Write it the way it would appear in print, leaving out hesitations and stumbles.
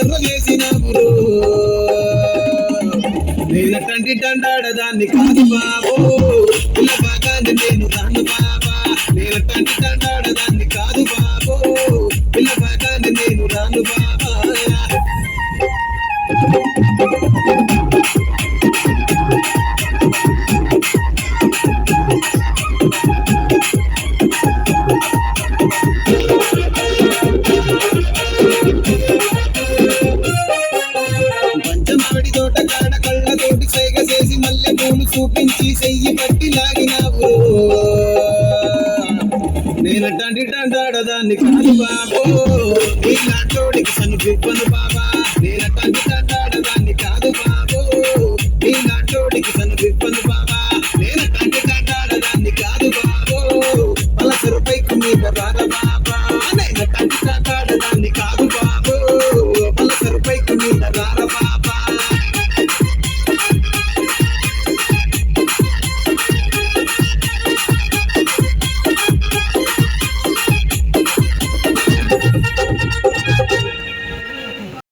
ఎర్ర చేసినావురో నేనటంటి తండాడదాన్ని కాదు బాబో ఇలా బాగాన్ని నేను రాను బాబా నేనటంటి తండాడదాన్ని కాదు బాబో ఇలా బాగాన్ని నేను రాను బాబా పంచమాడి తోట కాడ కళ్ళతోటి సైగ చేసి మల్లె పూలు చూపించి చెయ్యి పట్టి లాగినావు నేనటంటి తండాడదాన్ని కాదు బాబో నీ నాటోడికి సన్ను పిప్పను బాబా నేనటంటి